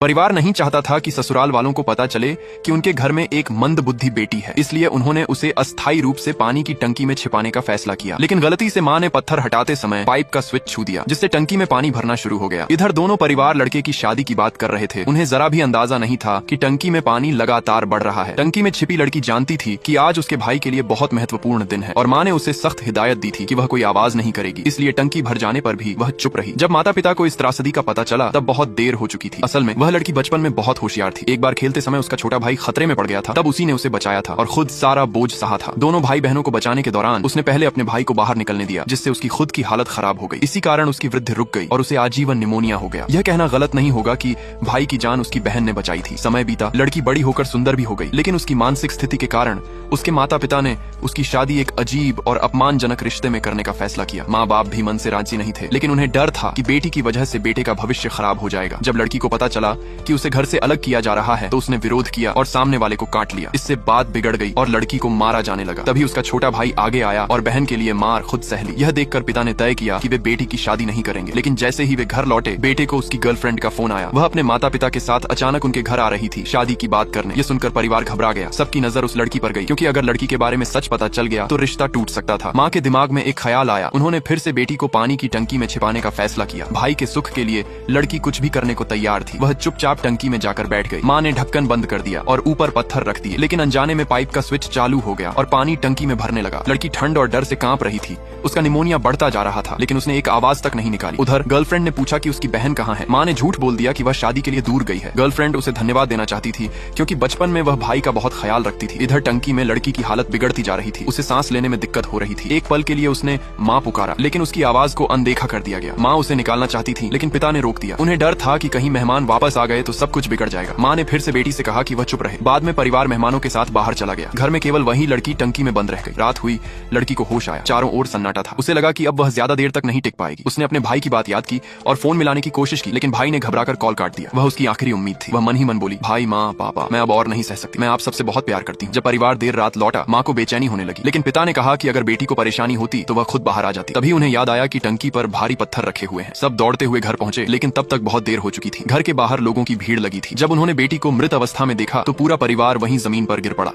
परिवार नहीं चाहता था कि ससुराल वालों को पता चले कि उनके घर में एक मंदबुद्धि बेटी है, इसलिए उन्होंने उसे अस्थायी रूप से पानी की टंकी में छिपाने का फैसला किया। लेकिन गलती से माँ ने पत्थर हटाते समय पाइप का स्विच छू दिया, जिससे टंकी में पानी भरना शुरू हो गया। इधर दोनों परिवार लड़के की शादी की बात कर रहे थे। उन्हें जरा भी अंदाजा नहीं था कि टंकी में पानी लगातार बढ़ रहा है। टंकी में छिपी लड़की जानती थी कि आज उसके भाई के लिए बहुत महत्वपूर्ण दिन है और माँ ने उसे सख्त हिदायत दी थी कि वह कोई आवाज नहीं करेगी, इसलिए टंकी भर जाने पर भी वह चुप रही। जब माता पिता को इस त्रासदी का पता चला तब बहुत देर हो चुकी थी। असल में वह लड़की बचपन में बहुत होशियार थी। एक बार खेलते समय उसका छोटा भाई खतरे में पड़ गया था, तब उसी ने उसे बचाया था और खुद सारा बोझ सहा था। दोनों भाई बहनों को बचाने के दौरान उसने पहले अपने भाई को बाहर निकलने दिया, जिससे उसकी खुद की हालत खराब हो गई। इसी कारण उसकी वृद्धि रुक गई और उसे आजीवन निमोनिया हो गया। यह कहना गलत नहीं होगा कि भाई की जान उसकी बहन ने बचाई थी। समय बीता, लड़की बड़ी होकर सुंदर भी हो गई, लेकिन उसकी मानसिक स्थिति के कारण उसके माता पिता ने उसकी शादी एक अजीब और अपमानजनक रिश्ते में करने का फैसला किया। माँ बाप भी मन से राजी नहीं थे, लेकिन उन्हें डर था कि बेटी की वजह से बेटे का भविष्य खराब हो जाएगा। जब लड़की को पता चला कि उसे घर से अलग किया जा रहा है तो उसने विरोध किया और सामने वाले को काट लिया। इससे बात बिगड़ गई और लड़की को मारा जाने लगा। तभी उसका छोटा भाई आगे आया और बहन के लिए मार खुद सह ली। यह देखकर पिता ने तय किया कि वे बेटी की शादी नहीं करेंगे। लेकिन जैसे ही वे घर लौटे, बेटे को उसकी गर्लफ्रेंड का फोन आया। वह अपने माता पिता के साथ अचानक उनके घर आ रही थी शादी की बात करने। यह सुनकर परिवार घबरा गया। सबकी नजर उस लड़की पर गई, क्योंकि अगर लड़की के बारे में सच पता चल गया तो रिश्ता टूट सकता था। माँ के दिमाग में एक ख्याल आया। उन्होंने फिर से बेटी को पानी की टंकी में छिपाने का फैसला किया। भाई के सुख के लिए लड़की कुछ भी करने को तैयार थी। वह चुपचाप टंकी में जाकर बैठ गई। माँ ने ढक्कन बंद कर दिया और ऊपर पत्थर रख दिए, लेकिन अनजाने में पाइप का स्विच चालू हो गया और पानी टंकी में भरने लगा। लड़की ठंड और डर से कांप रही थी। उसका निमोनिया बढ़ता जा रहा था, लेकिन उसने एक आवाज तक नहीं निकाली। उधर गर्लफ्रेंड ने पूछा कि उसकी बहन कहाँ है। माँ ने झूठ बोल दिया कि वह शादी के लिए दूर गई है। गर्लफ्रेंड उसे धन्यवाद देना चाहती थी, क्योंकि बचपन में वह भाई का बहुत ख्याल रखती थी। इधर टंकी में लड़की की हालत बिगड़ती जा रही थी। उसे सांस लेने में दिक्कत हो रही थी। एक पल के लिए उसने माँ पुकारा, लेकिन उसकी आवाज को अनदेखा कर दिया गया। माँ उसे निकालना चाहती थी, लेकिन पिता ने रोक दिया। उन्हें डर था कि कहीं मेहमान वापस आ गए तो सब कुछ बिगड़ जाएगा। माँ ने फिर से बेटी से कहा कि वह चुप रहे। बाद में परिवार मेहमानों के साथ बाहर चला गया। घर में केवल वही लड़की टंकी में बंद रह गई। रात हुई, लड़की को होश आया। चारों ओर सन्नाटा था। उसे लगा कि अब वह ज्यादा देर तक नहीं टिक पाएगी। उसने अपने भाई की बात याद की और फोन मिलाने की कोशिश की, लेकिन भाई ने घबराकर कॉल काट दिया। वह उसकी आखिरी उम्मीद थी। वह मन ही मन बोली, भाई, माँ, पापा, मैं अब और नहीं सह सकती। मैं आप सबसे बहुत प्यार करती हूँ। जब परिवार देर रात लौटा, माँ को बेचैनी होने लगी, लेकिन पिता ने कहा कि अगर बेटी को परेशानी होती तो वह खुद बाहर आ जाती। तभी उन्हें याद आया कि टंकी पर भारी पत्थर रखे हुए हैं। सब दौड़ते हुए घर पहुंचे, लेकिन तब तक बहुत देर हो चुकी थी। घर के बाहर लोगों की भीड़ लगी थी। जब उन्होंने बेटी को मृत अवस्था में देखा तो पूरा परिवार वहीं जमीन पर गिर पड़ा।